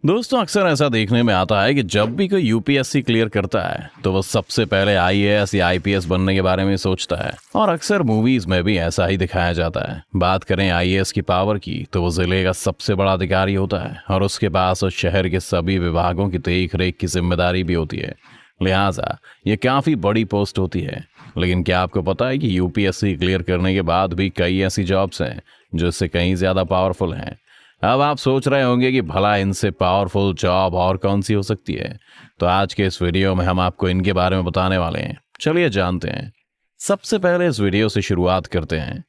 दोस्तों, अक्सर ऐसा देखने में आता है कि जब भी कोई यूपीएससी क्लियर करता है तो वो सबसे पहले आईएएस या आईपीएस बनने के बारे में सोचता है। और अक्सर मूवीज में भी ऐसा ही दिखाया जाता है। बात करें आईएएस की पावर की तो वो जिले का सबसे बड़ा अधिकारी होता है और उसके पास उस शहर के सभी विभागों की देख रेख की जिम्मेदारी भी होती है। लिहाजा ये काफी बड़ी पोस्ट होती है। लेकिन क्या आपको पता है कि यूपीएससी क्लियर करने के बाद भी कई ऐसी जॉब्स हैं जो इससे कहीं ज्यादा पावरफुल हैं। अब आप सोच रहे होंगे कि भला इनसे पावरफुल जॉब और कौन सी हो सकती है। तो आज के इस वीडियो में हम आपको इनके बारे में बताने वाले हैं। चलिए जानते हैं। सबसे पहले इस वीडियो से शुरुआत करते हैं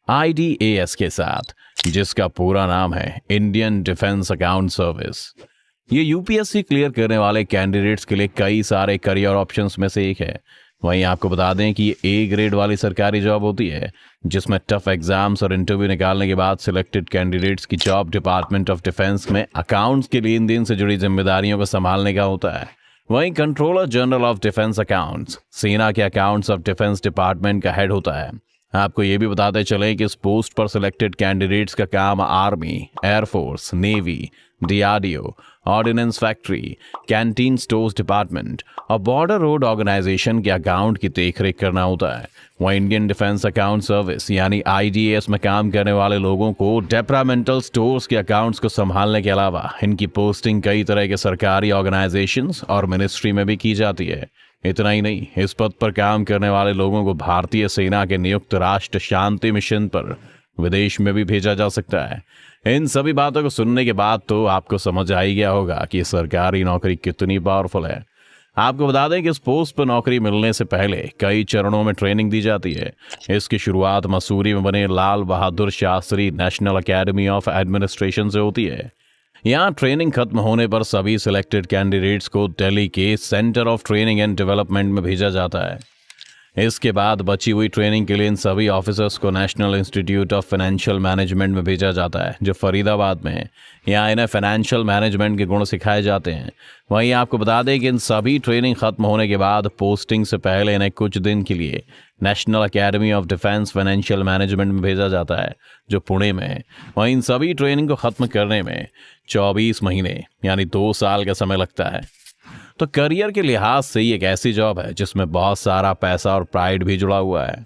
आईडीएएस के साथ, जिसका पूरा नाम है इंडियन डिफेंस अकाउंट सर्विस। ये यूपीएससी क्लियर करने वाले कैंडिडेट्स के लिए कई सारे करियर ऑप्शंस में से एक है। वहीं आपको बता दें कि ये ए ग्रेड वाली सरकारी जॉब होती है, जिसमें टफ एग्जाम्स और इंटरव्यू निकालने के बाद सिलेक्टेड कैंडिडेट्स की जॉब डिपार्टमेंट ऑफ डिफेंस में अकाउंट्स के लेन देन से जुड़ी जिम्मेदारियों को संभालने का होता है। वहीं controller general of defence accounts सेना के अकाउंट्स ऑफ डिफेंस डिपार्टमेंट का हेड होता है। आपको ये भी बताते चले कि इस पोस्ट पर सिलेक्टेड कैंडिडेट्स का काम army, air force, navy, DRDO, ordnance factory, canteen stores department और बॉर्डर रोड ऑर्गेनाइजेशन के अकाउंट की देखरेख करना होता है। वह इंडियन डिफेंस अकाउंट सर्विस यानी आईडीएस में काम करने वाले लोगों को डिपार्टमेंटल स्टोर्स के अकाउंट्स को संभालने के अलावा इनकी पोस्टिंग कई तरह के सरकारी ऑर्गेनाइजेशंस और मिनिस्ट्री में भी की जाती है। इतना ही नहीं, इस पद पर काम करने वाले लोगों को भारतीय सेना के नियुक्त राष्ट्र शांति मिशन पर विदेश में भी भेजा जा सकता है। इन सभी बातों को सुनने के बाद तो आपको समझ आ ही गया होगा कि सरकारी नौकरी कितनी पावरफुल है। आपको बता दें कि इस पोस्ट पर नौकरी मिलने से पहले कई चरणों में ट्रेनिंग दी जाती है। इसकी शुरुआत मसूरी में बने Lal Bahadur Shastri national academy of administration से होती है। यहाँ ट्रेनिंग खत्म होने पर सभी सिलेक्टेड कैंडिडेट्स को दिल्ली के centre of training and development में भेजा जाता है। इसके बाद बची हुई ट्रेनिंग के लिए इन सभी ऑफिसर्स को national institute of financial management में भेजा जाता है, जो फरीदाबाद में है। यहाँ इन्हें फाइनेंशियल मैनेजमेंट के गुण सिखाए जाते हैं। वहीं आपको बता दें कि इन सभी ट्रेनिंग खत्म होने के बाद पोस्टिंग से पहले इन्हें कुछ दिन के लिए national academy of defence financial management में भेजा जाता है, जो पुणे में है। वहीं इन सभी ट्रेनिंग को खत्म करने में 24 महीने यानी 2 साल का समय लगता है। तो करियर के लिहाज से ये एक ऐसी जॉब है जिसमें बहुत सारा पैसा और प्राइड भी जुड़ा हुआ है।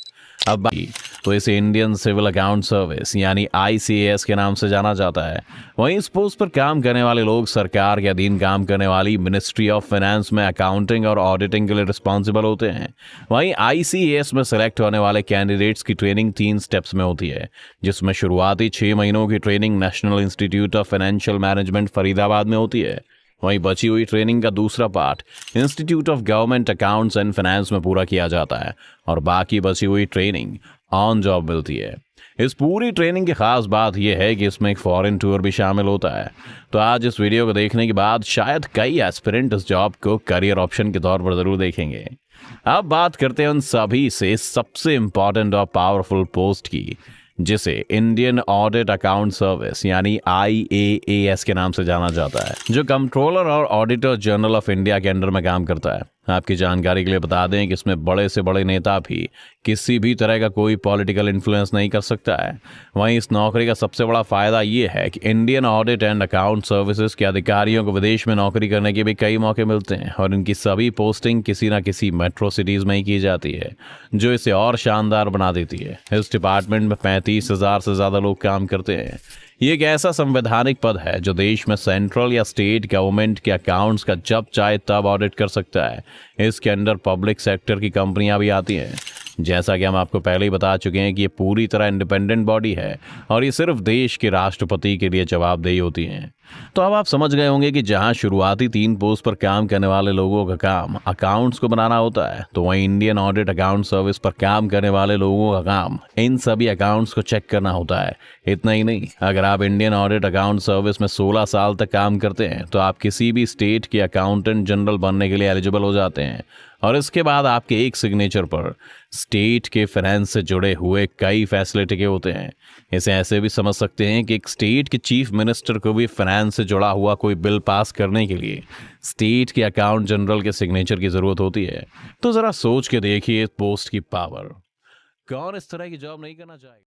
अब बाकी तो इसे इंडियन सिविल अकाउंट सर्विस यानी आईसीएएस के नाम से जाना जाता है। वहीं इस पोस्ट पर काम करने वाले लोग सरकार के अधीन काम करने वाली मिनिस्ट्री ऑफ फाइनेंस में अकाउंटिंग और ऑडिटिंग के लिए रिस्पॉन्सिबल होते हैं। वहीं आईसीएएस में सेलेक्ट होने वाले कैंडिडेट्स की ट्रेनिंग 3 स्टेप्स में होती है, जिसमें शुरुआती 6 महीनों की training national institute of financial management Faridabad में होती है। वहीं बची हुई ट्रेनिंग का दूसरा part institute of government accounts and finance में पूरा किया जाता है और बाकी बची हुई ट्रेनिंग ऑन जॉब मिलती है। इस पूरी ट्रेनिंग की खास बात यह है कि इसमें एक फॉरेन टूर भी शामिल होता है। तो आज इस वीडियो को देखने के बाद शायद कई एस्पिरेंट इस जॉब को करियर ऑप्शन के तौर पर जरूर देखेंगे। अब बात करते हैं उन सभी से सबसे इंपॉर्टेंट और पावरफुल पोस्ट की, जिसे इंडियन ऑडिट अकाउंट सर्विस यानी आईएएस के नाम से जाना जाता है, जो कंट्रोलर और ऑडिटर जनरल ऑफ इंडिया के अंडर में काम करता है। आपकी जानकारी के लिए बता दें कि इसमें बड़े से बड़े नेता भी किसी भी तरह का कोई पॉलिटिकल इन्फ्लुएंस नहीं कर सकता है। वहीं इस नौकरी का सबसे बड़ा फायदा ये है कि Indian audit and account services के अधिकारियों को विदेश में नौकरी करने के भी कई मौके मिलते हैं और इनकी सभी पोस्टिंग किसी न किसी मेट्रो सिटीज में ही की जाती है, जो इसे और शानदार बना देती है। इस डिपार्टमेंट में 35,000 से ज्यादा लोग काम करते हैं। ये एक ऐसा संवैधानिक पद है जो देश में सेंट्रल या स्टेट गवर्नमेंट के अकाउंट्स का जब चाहे तब ऑडिट कर सकता है। इसके अंडर पब्लिक सेक्टर की कंपनियां भी आती हैं। जैसा कि हम आपको पहले ही बता चुके हैं कि ये पूरी तरह इंडिपेंडेंट बॉडी है और ये सिर्फ देश के राष्ट्रपति के लिए जवाबदेही होती हैं। तो अब आप समझ गए होंगे कि जहां शुरुआती 3 पोस्ट पर काम करने वाले लोगों का काम अकाउंट्स को बनाना होता है, तो वहीं इंडियन ऑडिट अकाउंट सर्विस पर काम करने वाले लोगों का काम इन सभी अकाउंट्स को चेक करना होता है। इतना ही नहीं, अगर आप इंडियन ऑडिट अकाउंट सर्विस में 16 साल तक काम करते हैं तो आप किसी भी स्टेट के अकाउंटेंट जनरल बनने के लिए एलिजिबल हो जाते हैं और इसके बाद आपके एक सिग्नेचर पर स्टेट के फाइनेंस से जुड़े हुए कई फैसिलिटी के होते हैं। इसे ऐसे भी समझ सकते हैं कि एक स्टेट के चीफ मिनिस्टर को भी फाइनेंस से जुड़ा हुआ कोई बिल पास करने के लिए स्टेट के अकाउंट जनरल के सिग्नेचर की जरूरत होती है। तो जरा सोच के देखिए पोस्ट की पावर। कौन इस तरह की जॉब नहीं करना चाहेगा।